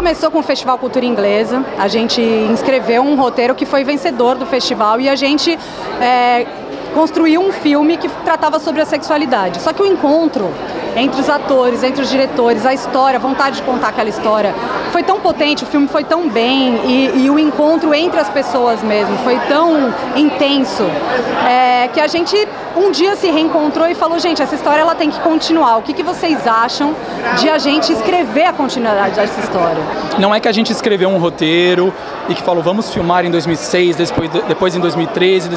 começou com o Festival Cultura Inglesa, a gente inscreveu um roteiro que foi vencedor do festival e a gente construiu um filme que tratava sobre a sexualidade. Só que o encontro entre os atores, entre os diretores, a história, a vontade de contar aquela história, foi tão potente, o filme foi tão bem e o encontro entre as pessoas mesmo foi tão intenso que a gente um dia se reencontrou e falou, gente, essa história ela tem que continuar. O que vocês acham de a gente escrever a continuidade dessa história? Não é que a gente escreveu um roteiro e que falou, vamos filmar em 2006, depois em 2013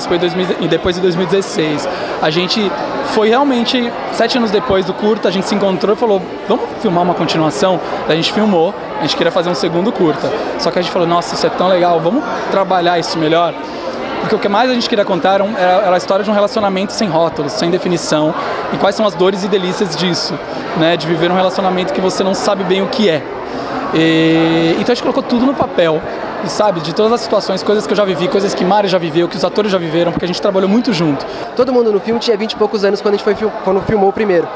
e depois em 2016. A gente foi realmente, 7 anos depois do curta, a gente se encontrou e falou, vamos filmar uma continuação? A gente filmou, a gente queria fazer um segundo curta. Só que a gente falou, nossa, isso é tão legal, vamos trabalhar isso melhor? Porque o que mais a gente queria contar era a história de um relacionamento sem rótulos, sem definição, e quais são as dores e delícias disso, né? De viver um relacionamento que você não sabe bem o que é. Então a gente colocou tudo no papel, sabe? De todas as situações, coisas que eu já vivi, coisas que Mari já viveu, que os atores já viveram, porque a gente trabalhou muito junto. Todo mundo no filme tinha 20 e poucos anos quando filmou o primeiro.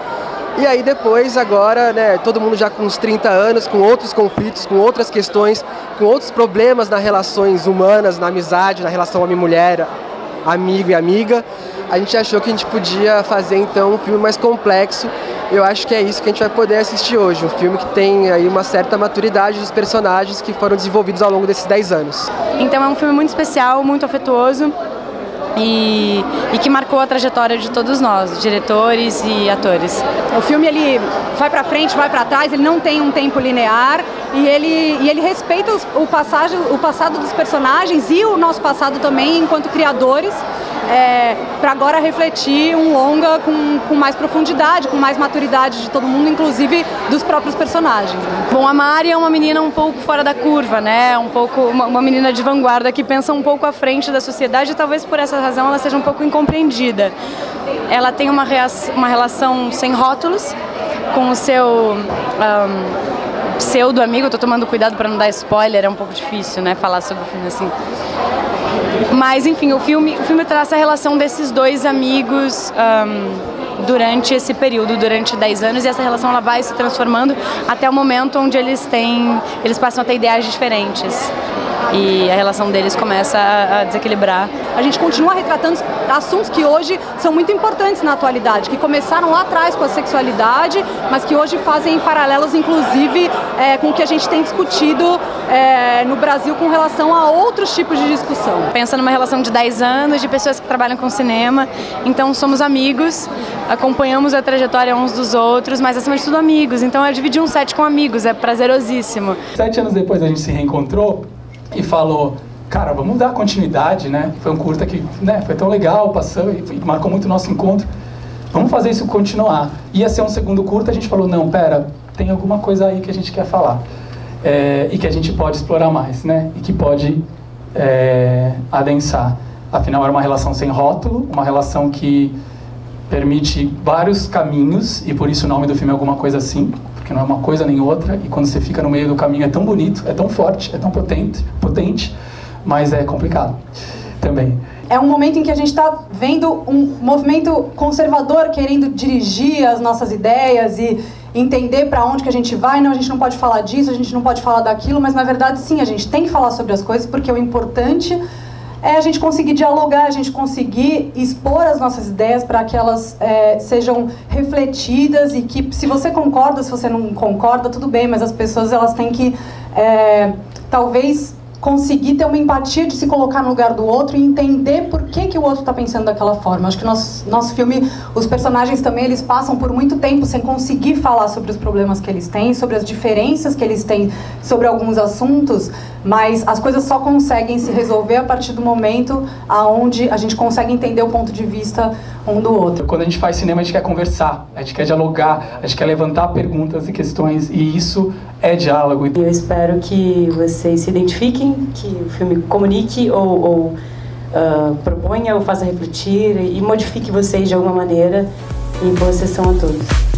E aí depois, agora, né, todo mundo já com uns 30 anos, com outros conflitos, com outras questões, com outros problemas nas relações humanas, na amizade, na relação homem-mulher, amigo e amiga, a gente achou que a gente podia fazer então um filme mais complexo. Eu acho que é isso que a gente vai poder assistir hoje, um filme que tem aí uma certa maturidade dos personagens que foram desenvolvidos ao longo desses 10 anos. Então é um filme muito especial, muito afetuoso e que marcou a trajetória de todos nós, diretores e atores. O filme ele vai para frente, vai para trás, ele não tem um tempo linear e ele respeita o passado dos personagens e o nosso passado também enquanto criadores. Para agora refletir um longa com mais profundidade, com mais maturidade de todo mundo, inclusive dos próprios personagens. Né? Bom, a Mari é uma menina um pouco fora da curva, né? Uma menina de vanguarda que pensa um pouco à frente da sociedade e talvez por essa razão ela seja um pouco incompreendida. Ela tem uma relação sem rótulos com o seu pseudo-amigo. Eu tô tomando cuidado para não dar spoiler, é um pouco difícil, né? Falar sobre o filme assim. Mas, enfim, o filme traz a relação desses dois amigos durante esse período, durante 10 anos, e essa relação ela vai se transformando até o momento onde eles passam a ter ideais diferentes. E a relação deles começa a desequilibrar. A gente continua retratando assuntos que hoje são muito importantes na atualidade, que começaram lá atrás com a sexualidade, mas que hoje fazem paralelos, inclusive, com o que a gente tem discutido no Brasil com relação a outros tipos de discussão. Pensa numa relação de 10 anos, de pessoas que trabalham com cinema, então somos amigos, acompanhamos a trajetória uns dos outros, mas acima de tudo amigos, então é dividir um set com amigos, é prazerosíssimo. 7 anos depois a gente se reencontrou e falou, cara, vamos dar continuidade, né? Foi um curta que, né, foi tão legal, passou e marcou muito o nosso encontro. Vamos fazer isso continuar. Ia ser um segundo curta, a gente falou, não, pera, tem alguma coisa aí que a gente quer falar. E que a gente pode explorar mais, né? E que pode adensar. Afinal, era uma relação sem rótulo, uma relação que permite vários caminhos, e por isso o nome do filme é alguma coisa assim, porque não é uma coisa nem outra, e quando você fica no meio do caminho é tão bonito, é tão forte, é tão potente, mas é complicado também. É um momento em que a gente está vendo um movimento conservador querendo dirigir as nossas ideias e entender para onde que a gente vai. Não, a gente não pode falar disso, a gente não pode falar daquilo, mas na verdade sim, a gente tem que falar sobre as coisas, porque o importante é a gente conseguir dialogar, a gente conseguir expor as nossas ideias para que elas sejam refletidas e que, se você concorda, se você não concorda, tudo bem, mas as pessoas elas têm que, talvez, conseguir ter uma empatia de se colocar no lugar do outro e entender por que o outro está pensando daquela forma. Acho que nosso filme, os personagens também, eles passam por muito tempo sem conseguir falar sobre os problemas que eles têm, sobre as diferenças que eles têm sobre alguns assuntos, mas as coisas só conseguem se resolver a partir do momento onde a gente consegue entender o ponto de vista um do outro. Quando a gente faz cinema, a gente quer conversar, a gente quer dialogar, a gente quer levantar perguntas e questões, e isso é diálogo. Eu espero que vocês se identifiquem, que o filme comunique ou proponha ou faça refletir e modifique vocês de alguma maneira. E boa sessão a todos.